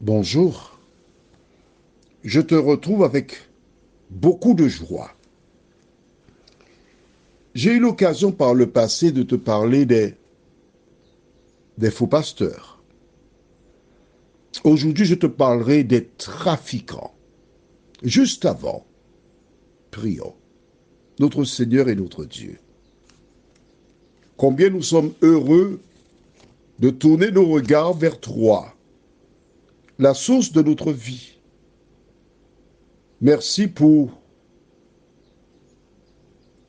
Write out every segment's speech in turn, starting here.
Bonjour, je te retrouve avec beaucoup de joie. J'ai eu l'occasion par le passé de te parler des faux pasteurs. Aujourd'hui, je te parlerai des trafiquants. Juste avant, prions. Notre Seigneur et notre Dieu. Combien nous sommes heureux de tourner nos regards vers toi, la source de notre vie. Merci pour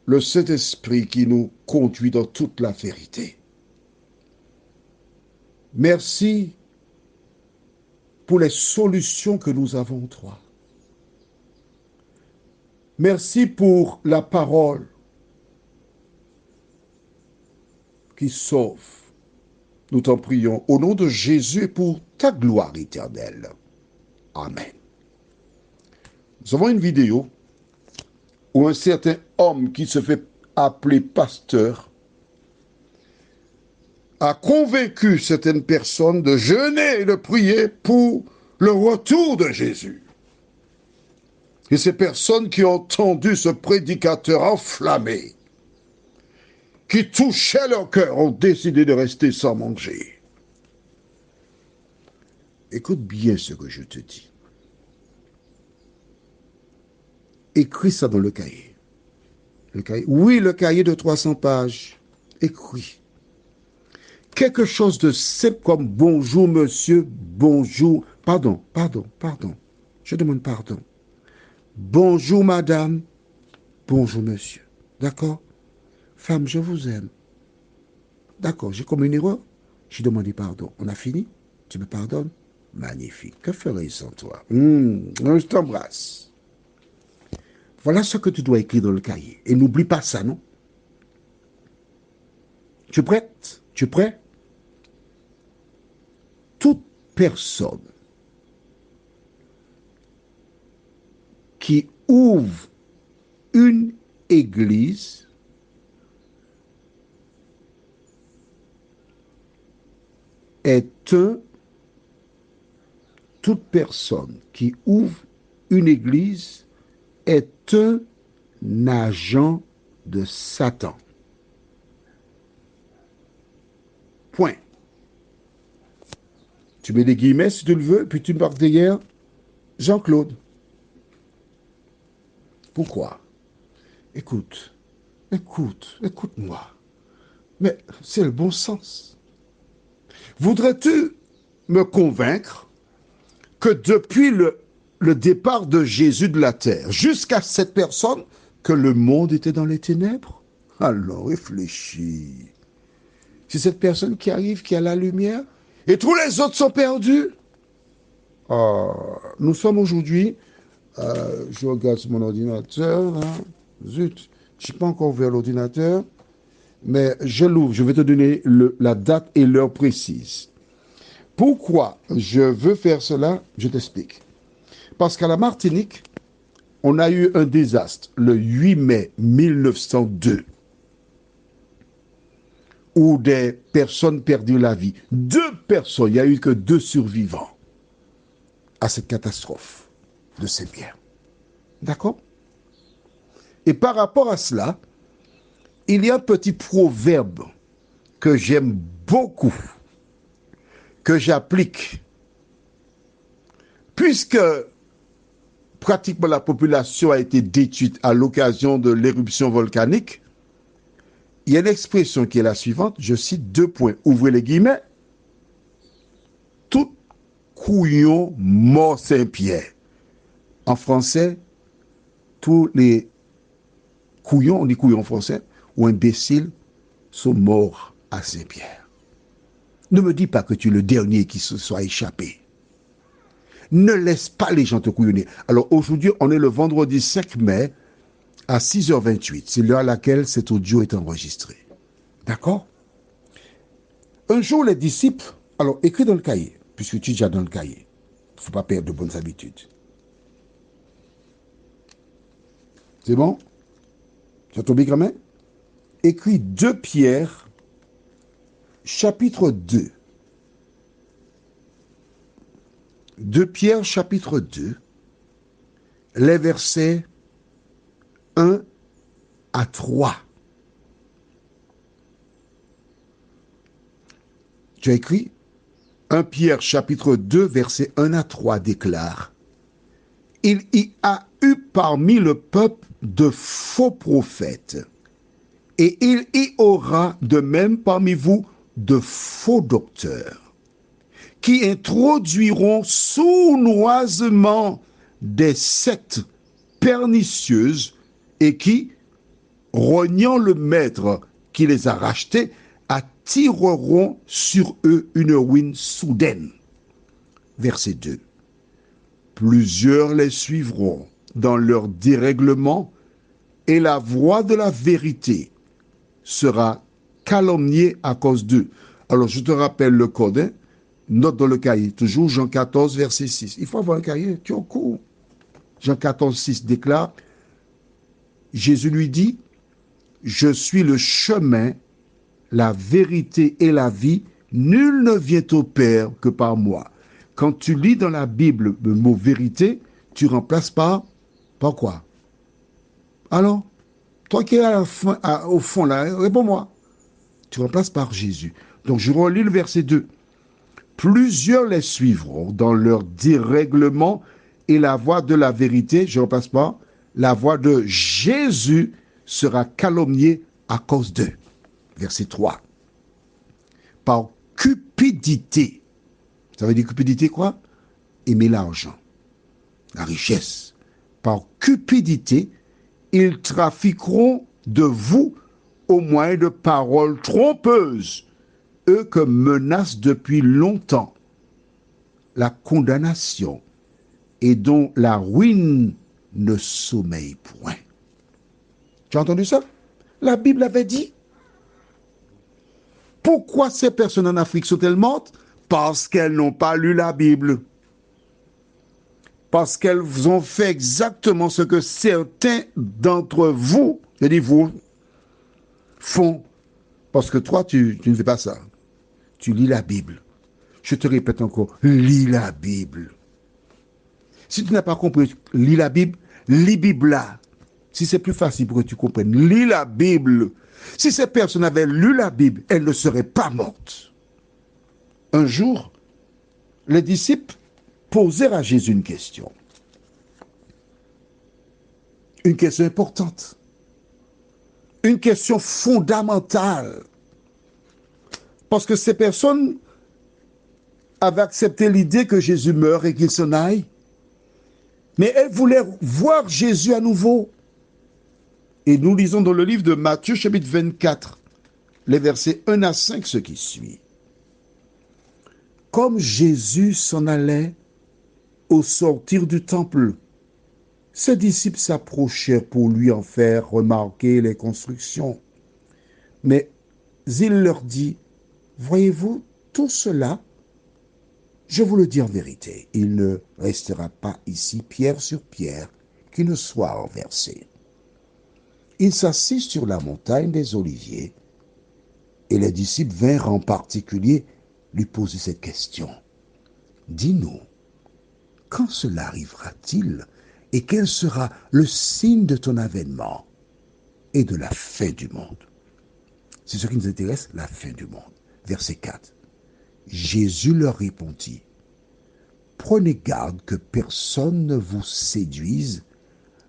le Saint-Esprit qui nous conduit dans toute la vérité. Merci pour les solutions que nous avons en toi. Merci pour la parole qui sauve. Nous t'en prions au nom de Jésus et pour ta gloire éternelle. Amen. Nous avons une vidéo où un certain homme qui se fait appeler pasteur a convaincu certaines personnes de jeûner et de prier pour le retour de Jésus. Et ces personnes qui ont entendu ce prédicateur enflammé, qui touchait leur cœur, ont décidé de rester sans manger. Écoute bien ce que je te dis. Écris ça dans le cahier. Oui, le cahier de 300 pages. Écris. Quelque chose de simple comme bonjour monsieur, bonjour. Pardon. Je demande pardon. Bonjour madame, bonjour monsieur. D'accord? Femme, je vous aime. D'accord, j'ai commis une erreur. J'ai demandé pardon. On a fini? Tu me pardonnes? Magnifique. Que ferais-je sans toi? Je t'embrasse. Voilà ce que tu dois écrire dans le cahier. Et n'oublie pas ça, non? Tu es prête? Tu es prêt? Toute personne qui ouvre une église toute personne qui ouvre une église est un agent de Satan. Point. Tu mets des guillemets si tu le veux, puis tu me marques derrière Jean-Claude. Pourquoi? Écoute-moi. Mais c'est le bon sens. Voudrais-tu me convaincre que depuis le départ de Jésus de la terre jusqu'à cette personne, que le monde était dans les ténèbres? Alors réfléchis. C'est cette personne qui arrive, qui a la lumière, et tous les autres sont perdus. Nous sommes aujourd'hui, je regarde sur mon ordinateur, là. Zut, je n'ai pas encore ouvert l'ordinateur, mais je l'ouvre, je vais te donner la date et l'heure précise. Pourquoi je veux faire cela? Je t'explique. Parce qu'à la Martinique, on a eu un désastre le 8 mai 1902 où des personnes perdirent la vie. 2 personnes, il n'y a eu que 2 survivants à cette catastrophe de ces biens. D'accord? Et par rapport à cela, il y a un petit proverbe que j'aime beaucoup, que j'applique, puisque pratiquement la population a été détruite à l'occasion de l'éruption volcanique. Il y a une expression qui est la suivante, je cite 2 points, ouvrez les guillemets, tout couillon mort Saint-Pierre. En français, tous les couillons, on dit couillons en français, ou imbéciles, sont morts à Saint-Pierre. Ne me dis pas que tu es le dernier qui se soit échappé. Ne laisse pas les gens te couillonner. Alors aujourd'hui, on est le vendredi 5 mai à 6h28. C'est l'heure à laquelle cet audio est enregistré. D'accord? Un jour, les disciples, alors écris dans le cahier, puisque tu es déjà dans le cahier. Il ne faut pas perdre de bonnes habitudes. C'est bon? Tu as ton bic à main? Écris 2 Pierre, chapitre 2. 2 Pierre chapitre 2, les versets 1 à 3. Tu as écrit 1 Pierre chapitre 2, versets 1 à 3 déclare: il y a eu parmi le peuple de faux prophètes, et il y aura de même parmi vous de faux docteurs, qui introduiront sournoisement des sectes pernicieuses et qui, rognant le maître qui les a rachetés, attireront sur eux une ruine soudaine. Verset 2. Plusieurs les suivront dans leur dérèglement, et la voix de la vérité sera calomniée à cause d'eux. Alors, je te rappelle le code, hein? Note dans le cahier, toujours Jean 14, verset 6. Il faut avoir un cahier, tu es au cours. Jean 14, 6 déclare, Jésus lui dit, je suis le chemin, la vérité et la vie, nul ne vient au Père que par moi. Quand tu lis dans la Bible le mot vérité, tu remplaces par quoi? Alors, toi qui es au fond là, réponds-moi. Tu remplaces par Jésus. Donc je relis le verset 2. Plusieurs les suivront dans leur dérèglement, et la voix de la vérité, je remplace par la voix de Jésus sera calomniée à cause d'eux. Verset 3. Par cupidité. Ça veut dire cupidité quoi? Aimer l'argent, la richesse. Par cupidité, ils trafiqueront de vous au moyen de paroles trompeuses, eux que menacent depuis longtemps la condamnation et dont la ruine ne sommeille point. Tu as entendu ça? La Bible avait dit. Pourquoi ces personnes en Afrique sont-elles mortes? Parce qu'elles n'ont pas lu la Bible. Parce qu'elles ont fait exactement ce que certains d'entre vous, je dis vous, font. Parce que toi, tu ne fais pas ça. Tu lis la Bible. Je te répète encore, lis la Bible. Si tu n'as pas compris, lis la Bible, lis Bible là. Si c'est plus facile pour que tu comprennes, lis la Bible. Si ces personnes avaient lu la Bible, elles ne seraient pas mortes. Un jour, les disciples posèrent à Jésus une question. Une question importante. Une question fondamentale. Parce que ces personnes avaient accepté l'idée que Jésus meure et qu'il s'en aille. Mais elles voulaient voir Jésus à nouveau. Et nous lisons dans le livre de Matthieu, chapitre 24, les versets 1 à 5, ce qui suit. Comme Jésus s'en allait au sortir du temple, ses disciples s'approchèrent pour lui en faire remarquer les constructions. Mais il leur dit, voyez-vous tout cela? Je vous le dis en vérité, il ne restera pas ici pierre sur pierre qui ne soit renversée. Il s'assit sur la montagne des Oliviers, et les disciples vinrent en particulier lui poser cette question. Dis-nous, quand cela arrivera-t-il et quel sera le signe de ton avènement et de la fin du monde? C'est ce qui nous intéresse, la fin du monde. Verset 4. Jésus leur répondit, prenez garde que personne ne vous séduise,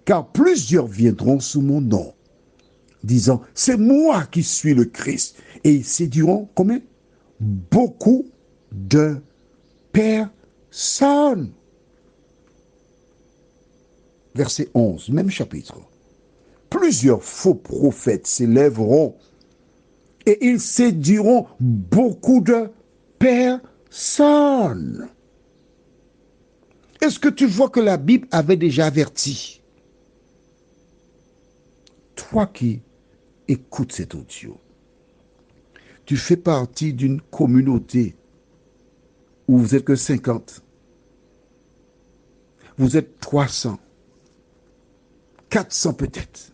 car plusieurs viendront sous mon nom, disant, c'est moi qui suis le Christ. Et ils séduiront combien? Beaucoup de personnes. Verset 11, même chapitre. Plusieurs faux prophètes s'élèveront et ils séduiront beaucoup de personnes. Est-ce que tu vois que la Bible avait déjà averti? Toi qui écoutes cet audio, tu fais partie d'une communauté où vous êtes que 50. Vous êtes 300. 400 peut-être.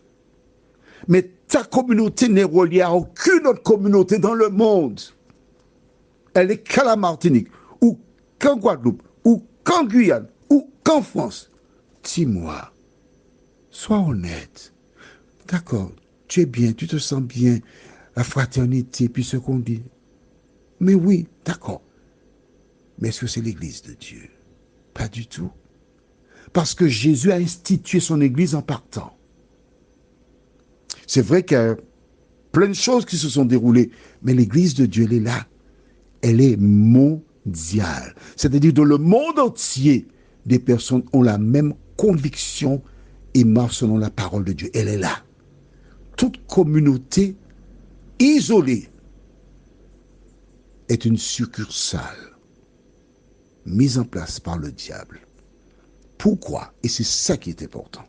Mais ta communauté n'est reliée à aucune autre communauté dans le monde. Elle est qu'à la Martinique, ou qu'en Guadeloupe, ou qu'en Guyane ou qu'en France, dis-moi, sois honnête. D'accord, tu es bien, tu te sens bien, la fraternité, puis ce qu'on dit. Mais oui, d'accord. Mais est-ce que c'est l'église de Dieu? Pas du tout. Parce que Jésus a institué son église en partant. C'est vrai qu'il y a plein de choses qui se sont déroulées, mais l'église de Dieu, elle est là. Elle est mondiale. C'est-à-dire dans le monde entier, des personnes ont la même conviction et marchent selon la parole de Dieu. Elle est là. Toute communauté isolée est une succursale mise en place par le diable. Pourquoi? Et c'est ça qui est important.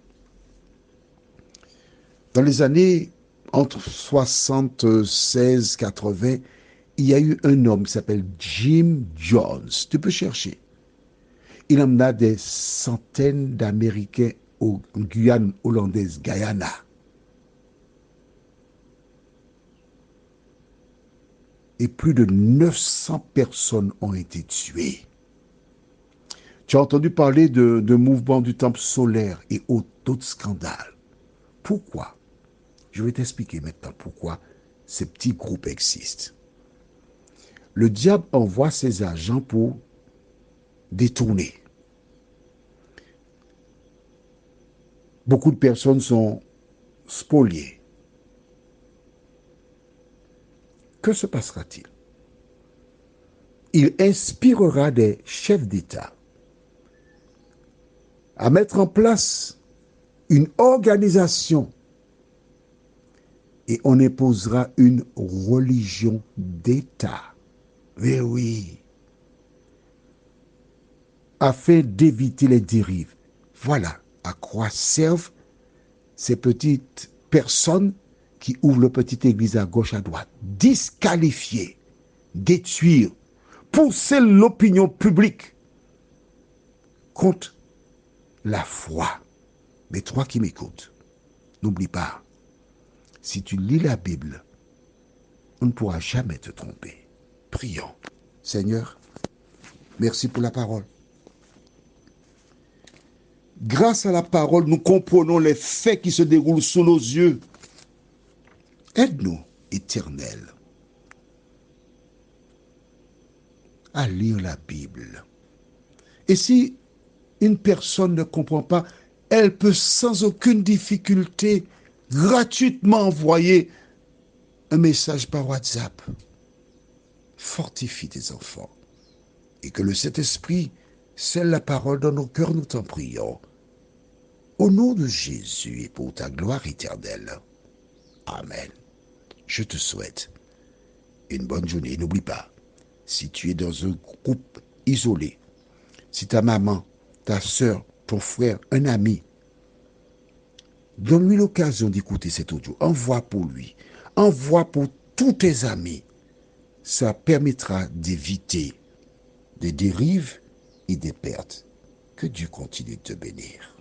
Dans les années entre 76 et 80, il y a eu un homme qui s'appelle Jim Jones. Tu peux chercher. Il emmena des centaines d'Américains en Guyane hollandaise, Guyana. Et plus de 900 personnes ont été tuées. Tu as entendu parler de mouvement du temple solaire et d'autres scandales. Pourquoi? Je vais t'expliquer maintenant pourquoi ces petits groupes existent. Le diable envoie ses agents pour détourner. Beaucoup de personnes sont spoliées. Que se passera-t-il? Il inspirera des chefs d'État à mettre en place une organisation et on imposera une religion d'État. Mais oui, afin d'éviter les dérives. Voilà à quoi servent ces petites personnes qui ouvrent le petit église à gauche, à droite. Disqualifier, détruire, pousser l'opinion publique contre la foi. Mais toi qui m'écoutes, n'oublie pas, si tu lis la Bible, on ne pourra jamais te tromper. Prions. Seigneur, merci pour la parole. Grâce à la parole, nous comprenons les faits qui se déroulent sous nos yeux. Aide-nous, Éternel, à lire la Bible. Et si une personne ne comprend pas, elle peut sans aucune difficulté gratuitement envoyer un message par WhatsApp. Fortifie tes enfants et que le Saint-Esprit scelle la parole dans nos cœurs, nous t'en prions. Au nom de Jésus et pour ta gloire éternelle. Amen. Je te souhaite une bonne journée. N'oublie pas, si tu es dans un groupe isolé, si ta maman, ta soeur, ton frère, un ami, donne-lui l'occasion d'écouter cet audio. Envoie pour lui. Envoie pour tous tes amis. Ça permettra d'éviter des dérives et des pertes. Que Dieu continue de te bénir.